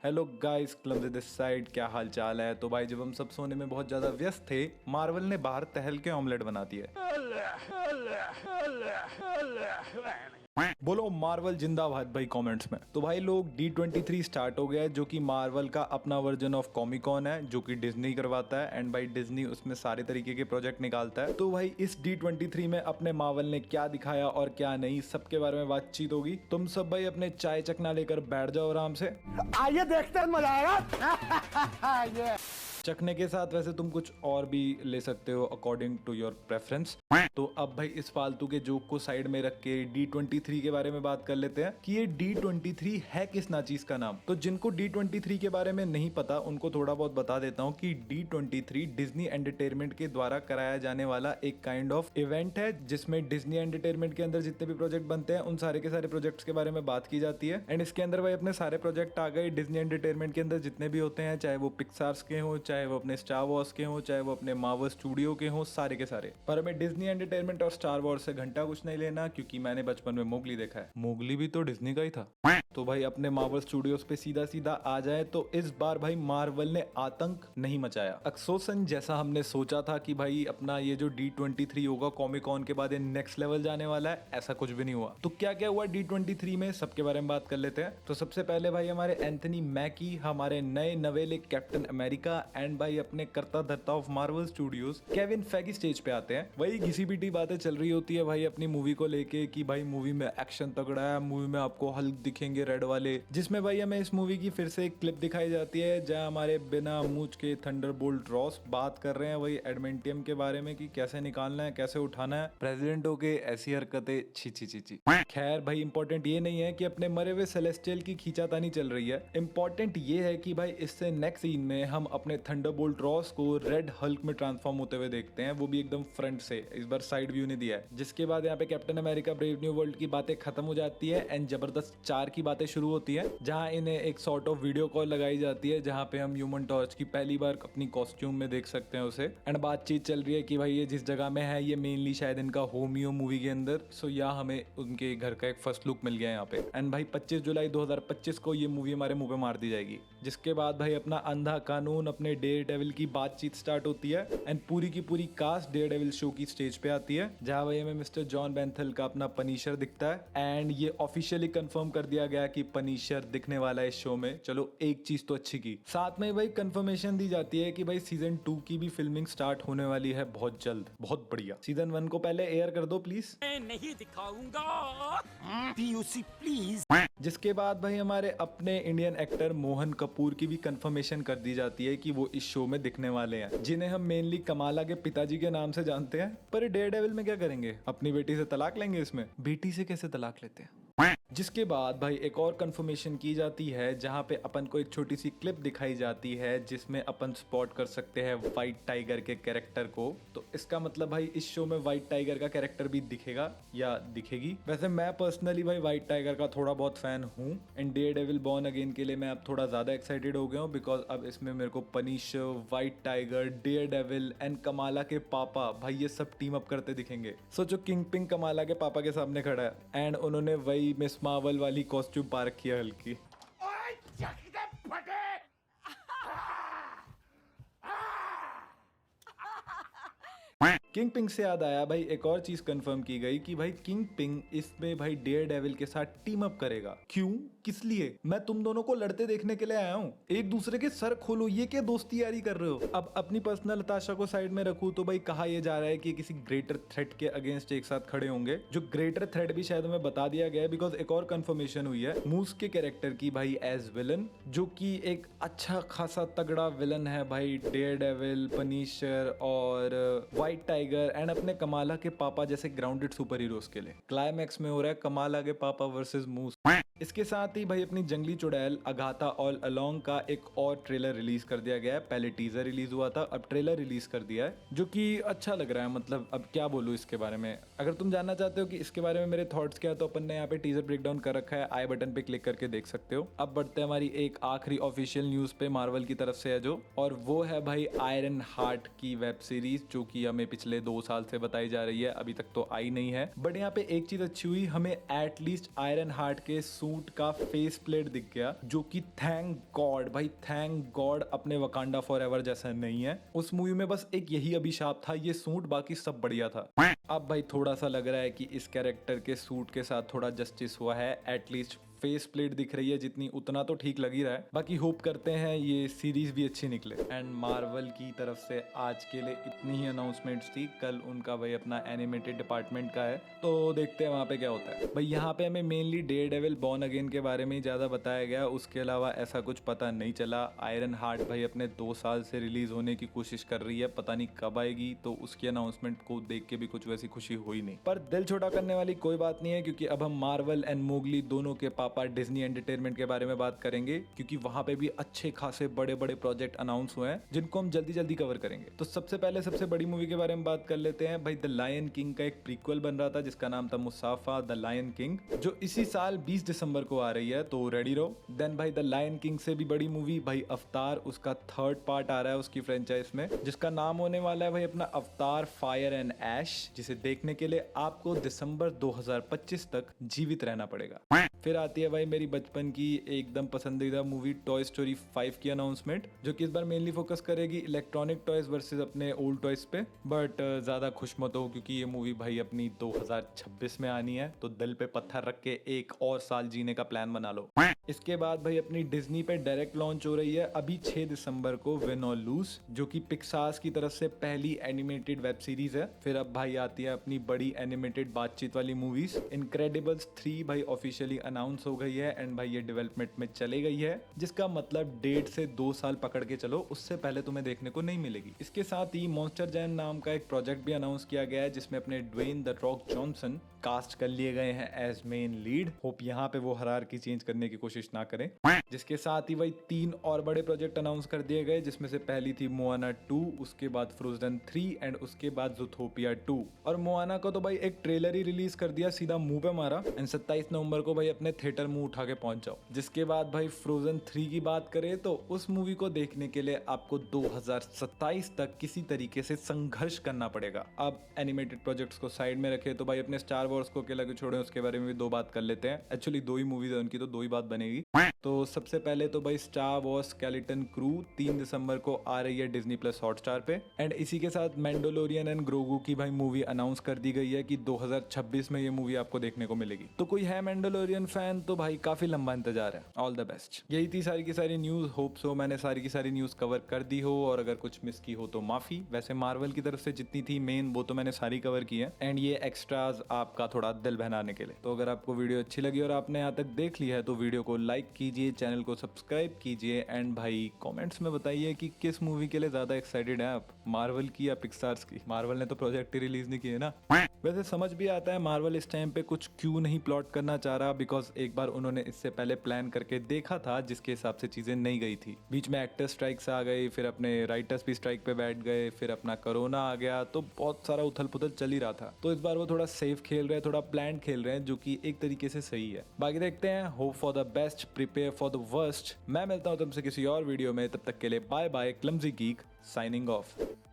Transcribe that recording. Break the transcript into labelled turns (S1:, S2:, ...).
S1: Hello guys, Clumsy this side. क्या हाल चाल है? तो भाई जब हम सब सोने में बहुत ज्यादा व्यस्त थे, मार्वल ने बाहर टहल के ऑमलेट बना दिया। बोलो मार्वल जिंदाबाद भाई कमेंट्स में। तो भाई लोग D23 स्टार्ट हो गया है, जो कि मार्वल का अपना वर्जन ऑफ कॉमिक कॉन है, जो कि डिज्नी करवाता है। एंड भाई डिज्नी उसमें सारे तरीके के प्रोजेक्ट निकालता है। तो भाई इस D23 में अपने मार्वल ने क्या दिखाया और क्या नहीं, सबके बारे में बातचीत होगी। तुम सब भाई अपने चाय चकना लेकर बैठ जाओ आराम से,
S2: आइए देखते हैं, मजा आएगा।
S1: चखने के साथ वैसे तुम कुछ और भी ले सकते हो अकॉर्डिंग टू योर प्रेफरेंस। तो अब भाई इस फालतू के जोक को साइड में रख के D23 के बारे में बात कर लेते हैं कि ये D23 है किस नाचीज का नाम। तो जिनको D23 के बारे में नहीं पता उनको थोड़ा बहुत बता देता हूँ कि D23 डिज्नी एंटरटेनमेंट के द्वारा कराया जाने वाला एक काइंड ऑफ इवेंट है, जिसमें डिज्नी एंटरटेनमेंट के अंदर जितने भी प्रोजेक्ट बनते हैं उन सारे के सारे प्रोजेक्ट्स के बारे में बात की जाती है। एंड इसके अंदर भाई अपने सारे प्रोजेक्ट आ गए डिज्नी एंटरटेनमेंट के अंदर जितने भी होते हैं, चाहे वो पिक्सार्स के हो, चाहे वो अपने स्टार वॉर्स के हो, चाहे वो अपने मार्वल स्टूडियो के हो, सारे के सारे। पर हमें डिज्नी एंटरटेनमेंट और स्टार वॉर्स से घंटा कुछ नहीं लेना, क्योंकि मैंने बचपन में मोगली देखा है। मोगली भी तो डिज्नी का ही था। तो भाई अपने मार्वल स्टूडियोज पे सीधा सीधा आ जाए तो इस बार भाई मार्वल ने आतंक नहीं मचाया। अफसोसन जैसा हमने सोचा था कि भाई अपना ये जो D23 होगा कॉमिक कॉन के बाद ये नेक्स्ट लेवल जाने वाला है, ऐसा कुछ भी नहीं हुआ। तो क्या क्या हुआ D23 में, सबके बारे में बात कर लेते हैं। तो सबसे पहले भाई हमारे एंथनी मैकी, हमारे नए नवेले कैप्टन अमेरिका एंड भाई अपने कर्ता धर्ता of Marvel studios Kevin Feige stage पे आते हैं। वही घिसी पिटी बातें चल रही होती है भाई अपनी मूवी को लेके कि भाई मूवी में एक्शन तगड़ा है, मूवी में आपको हल्क दिखेंगे रेड वाले, जिसमें भाई हमें इस मूवी की फिर से एक क्लिप दिखाई जाती है जहां हमारे बिना मूंछ के थंडरबोल्ट रॉस बात कर रहे हैं वही एडमेंटियम के बारे में कि कैसे निकालना है, कैसे उठाना है। प्रेसिडेंटों के ऐसी हरकतें छी छी छी छी। खैर भाई इंपॉर्टेंट ये नहीं है कि अपने मरे हुए सेलेस्टियल की खींचातानी चल रही है। इंपॉर्टेंट ये है कि भाई इससे नेक्स्ट सीन में हम अपने थंडरबोल्ट रॉस को रेड हल्क में ट्रांसफॉर्म होते हुए देखते हैं, वो भी एकदम फ्रंट से। इस बार साइड व्यू ने दिया है, जिसके बाद यहाँ पे captain America brave new world की बातें खत्म हो जाती है एंड जबरदस्त 4 की बातें शुरू होती है, जहां इन्हें एक सॉर्ट ऑफ वीडियो कॉल लगाई जाती है, जहां पे हम ह्यूमन टॉर्च की पहली बार अपनी कॉस्ट्यूम में देख सकते हैं उसे। एंड बातचीत चल रही है कि भाई ये जिस जगह में है ये मेनली शायद इनका होम ही हो मूवी के अंदर। सो यहाँ हमें उनके घर का एक फर्स्ट लुक मिल गया यहाँ पे। एंड भाई 25 जुलाई 2025 को ये मूवी हमारे मुंह पे मार दी जाएगी। जिसके बाद भाई अपना अंधा कानून अपने डेयर डेविल की बातचीत स्टार्ट होती है एंड पूरी की पूरी कास्ट डेयर डेविल शो की स्टेज पे आती है, जहां भाई हमें मिस्टर जॉन बेंथल का अपना पनीशर दिखता है। एंड ये ऑफिशियली कंफर्म कर दिया गया कि पनीशर दिखने वाला है इस शो में। चलो एक चीज तो अच्छी की, साथ में भाई कंफर्मेशन दी जाती है कि भाई सीजन 2 की भी फिल्मिंग स्टार्ट होने वाली है बहुत जल्द। बहुत बढ़िया। सीजन 1 को पहले एयर कर दो प्लीज।
S2: मैं नहीं दिखाऊंगा। PUC please.
S1: जिसके बाद भाई हमारे अपने इंडियन एक्टर मोहन कपूर की भी कंफर्मेशन कर दी जाती है कि वो इस शो में दिखने वाले हैं, जिन्हें हम मेनली कमाला के पिताजी के नाम से जानते हैं। पर डेयर डेविल में क्या करेंगे? अपनी बेटी से तलाक लेंगे इसमें? बेटी से कैसे तलाक लेते हैं? जिसके बाद भाई एक और कंफर्मेशन की जाती है, जहां पे अपन को एक छोटी सी क्लिप दिखाई जाती है जिसमें अपन स्पॉट कर सकते हैं व्हाइट टाइगर के कैरेक्टर को। तो इसका मतलब भाई इस शो में व्हाइट टाइगर का कैरेक्टर भी दिखेगा या दिखेगी। वैसे मैं पर्सनली भाई व्हाइट टाइगर का थोड़ा बहुत फैन हूँ and Daredevil Born Again के लिए मैं अब थोड़ा ज्यादा एक्साइटेड हो गया हूँ, बिकॉज अब इसमें मेरे को Punisher, White Tiger, Daredevil and Kamala के पापा भाई ये सब टीम अप करते दिखेंगे। सोचो किंग पिंग कमाला के पापा के सामने खड़ा है एंड उन्होंने वही मिस मार्वल वाली कॉस्ट्यूम पा रखी है हल्की। किंग पिंग से याद आया भाई एक और चीज कंफर्म की गई कि भाई किंग पिंग इसमें भाई डेयर डेविल के साथ टीम अप करेगा। क्यों, किस लिए? मैं तुम दोनों को लड़ते देखने के लिए आया हूँ। एक दूसरे के सर खोलो, ये क्या दोस्ती यारी कर रहे हो? अब अपनी पर्सनल हताशा को साइड में रखूं तो भाई कहा यह जा रहा है कि किसी ग्रेटर थ्रेट के अगेंस्ट एक साथ खड़े होंगे, जो ग्रेटर थ्रेट भी शायद हमें बता दिया गया है, बिकॉज एक और कंफर्मेशन हुई है मूस के कैरेक्टर की भाई एज विलन, जो कि एक अच्छा खासा तगड़ा विलन है भाई डेयर डेविल, पनीशर और व्हाइट टाइगर एंड अपने कमाला के पापा जैसे ग्राउंडेड सुपर हीरोज के लिए। क्लाइमैक्स में हो रहा है कमाला के पापा वर्सेस मूस। इसके साथ ही भाई अपनी जंगली चुड़ैल अगाथा ऑल अलोंग का एक और ट्रेलर रिलीज कर दिया गया है। पहले टीजर रिलीज हुआ था, अब ट्रेलर रिलीज कर दिया है, जो कि अच्छा लग रहा है। मतलब अब क्या बोलूं इसके बारे में। अगर तुम जानना चाहते हो कि इसके बारे में मेरे थॉट्स क्या है तो अपन ने यहाँ पे टीजर ब्रेकडाउन कर रखा है, आई बटन पे क्लिक करके देख सकते हो। अब बढ़ते हैं हमारी एक आखिरी ऑफिशियल न्यूज पे मार्वल की तरफ से है जो, और वो है भाई आयरन हार्ट की वेब सीरीज, जो कि हमें पिछले पिछले 2 साल से बताई जा रही है, अभी तक तो आई नहीं है। बट यहाँ पे एक चीज अच्छी हुई, हमें एटलीस्ट आयरन हार्ट के सूट का फेस प्लेट दिख गया, जो कि थैंक गॉड भाई, थैंक गॉड अपने वकांडा फॉरएवर जैसा नहीं है। उस मूवी में बस एक यही अभिशाप था, ये सूट, बाकी सब बढ़िया था। अब भाई थोड़ा सा लग रहा है कि इस कैरेक्टर के सूट के साथ थोड़ा जस्टिस हुआ है, एटलीस्ट फेस प्लेट दिख रही है जितनी, उतना तो ठीक लग ही रहा है। बाकी होप करते हैं ये सीरीज भी अच्छी निकले। एंड मार्वल की तरफ से आज के लिए इतनी ही अनाउंसमेंट्स थी। कल उनका भाई अपना एनिमेटेड डिपार्टमेंट का है, तो देखते हैं वहाँ पे क्या होता है। भाई यहाँ पे हमें मेनली डेयरडेविल बॉर्न अगेन के बारे में ही ज़्यादा बताया गया, उसके अलावा ऐसा कुछ पता नहीं चला। आयरन हार्ट भाई अपने 2 साल से रिलीज होने की कोशिश कर रही है, पता नहीं कब आएगी, तो उसकी अनाउंसमेंट को देख के भी कुछ वैसी खुशी हुई नहीं। पर दिल छोटा करने वाली कोई बात नहीं है, क्योंकि अब हम मार्वल एंड मोगली दोनों के पापा डिज्नी एंटरटेनमेंट के बारे में बात करेंगे, क्योंकि वहां पे भी अच्छे खासे बड़े बड़े प्रोजेक्ट अनाउंस हुए हैं जिनको हम जल्दी जल्दी कवर करेंगे। तो सबसे पहले सबसे बड़ी मूवी के बारे में बात कर लेते हैं। भाई द लायन किंग का एक प्रीक्वल बन रहा था जिसका नाम था मुसाफा द लायन किंग, जो इसी साल 20 दिसंबर को आ रही है, तो रेडी रहो। देन भाई द लायन किंग से भी बड़ी मूवी भाई अवतार, उसका 3rd पार्ट आ रहा है उसकी फ्रेंचाइज में, जिसका नाम होने वाला है भाई अपना अवतार फायर एंड ऐश, जिसे देखने के लिए आपको दिसंबर 2025 तक जीवित रहना पड़ेगा। फिर आती है भाई मेरी बचपन की एकदम पसंदीदा मूवी टॉय स्टोरी 5 की अनाउंसमेंट, जो कि इस बार मेनली फोकस करेगी इलेक्ट्रॉनिक टॉयज वर्सेस अपने ओल्ड टॉयज पे। बट ज्यादा खुश मत हो, क्योंकि ये मूवी भाई अपनी 2026 में आनी है, तो दिल पे पत्थर रख के एक और साल जीने का प्लान बना लो। इसके बाद भाई अपनी डिज्नी पे डायरेक्ट लॉन्च हो रही है अभी 6 दिसंबर को विन और लूज, जो कि पिक्सार्स की तरफ से पहली एनिमेटेड वेब सीरीज है। फिर अब भाई आती है अपनी बड़ी एनिमेटेड बातचीत वाली मूवीज, इनक्रेडिबल्स 3 भाई ऑफिशियली अनाउंस हो गई है एंड भाई ये डेवलपमेंट में चले गई है, जिसका मतलब 1.5 से 2 साल पकड़ के चलो, उससे पहले तुम्हें देखने को नहीं मिलेगी। इसके साथ ही मॉन्स्टर जैम नाम का एक प्रोजेक्ट भी अनाउंस किया गया है, जिसमें अपने Dwayne the Rock Johnson cast कर लिए गए हैं एज मेन लीड। होप यहाँ पे वो हायरार्की चेंज करने की कोशिश ना करें। जिसके साथ ही भाई 3 और बड़े प्रोजेक्ट अनाउंस कर दिए गए, जिसमें से पहली थी मोआना 2, उसके बाद फ्रोजन 3 एंड उसके बाद ज़ूथोपिया 2। और मोआना को तो भाई एक ट्रेलर ही रिलीज कर दिया, सीधा मुंह पे मारा, एंड 27 नवंबर को भाई अपने थिएटर मुंह उठा के पहुंच जाओ। जिसके बाद भाई फ्रोजन 3 की बात करें तो उस मूवी को देखने के लिए आपको 2027 तक किसी तरीके से संघर्ष करना पड़ेगा। अब एनिमेटेड प्रोजेक्ट्स को साइड में रखे तो भाई अपने स्टार वॉर्स को अकेला क्यों छोड़े, उसके बारे में भी 2 बात कर लेते हैं। एक्चुअली 2 ही मूवीज है उनकी, तो 2 ही बात बनेगी। तो सबसे पहले तो भाई स्टार वॉर्स स्केलेटन क्रू 3 दिसंबर को आ रही है डिज्नी प्लस हॉटस्टार पे, एंड इसी के साथ मैंडोलोरियन एंड ग्रोगू की भाई मूवी अनाउंस कर दी गई है कि 2026 में ये मूवी आपको देखने को मिलेगी। तो कोई है मैंडोलोरियन फैन तो भाई काफी लंबा इंतजार है। All the best. यही थी सारी की सारी न्यूज। होप सो मैंने सारी की सारी न्यूज कवर कर दी हो, और अगर कुछ मिस की हो तो माफी। वैसे मार्वल की तरफ से जितनी थी मेन, वो तो मैंने सारी कवर की है, एंड ये एक्स्ट्राज आपका थोड़ा दिल बहलाने के लिए। तो अगर आपको वीडियो अच्छी लगी और आपने यहाँ तक देख लिया है तो वीडियो को लाइक कीजिए, चैनल को सब्सक्राइब कीजिए, एंड भाई कमेंट्स में बताइए कि किस मूवी के लिए ज्यादा एक्साइटेड है आप, मार्वल की या पिक्सार्स की। मार्वल ने तो प्रोजेक्ट ही रिलीज नहीं किए ना। वैसे समझ भी आता है मार्वल इस टाइम पे कुछ क्यों नहीं प्लॉट करना चाह रहा, बिकॉज एक बार उन्होंने इससे पहले प्लान करके देखा था, जिसके हिसाब से चीजें नहीं गई थी। बीच में एक्टर स्ट्राइक्स आ गई, फिर अपने राइटर्स भी स्ट्राइक पे बैठ गए, फिर अपना कोरोना आ गया, तो बहुत सारा उथल पुथल चल ही रहा था। तो इस बार वो थोड़ा सेफ खेल रहे हैं, थोड़ा प्लान खेल रहे हैं, जो कि एक तरीके से सही है। बाकी देखते हैं। Hope for the best, prepare for the worst. मैं मिलता हूं तुमसे किसी और वीडियो में, तब तक के लिए bye bye. Clumsy Geek signing of.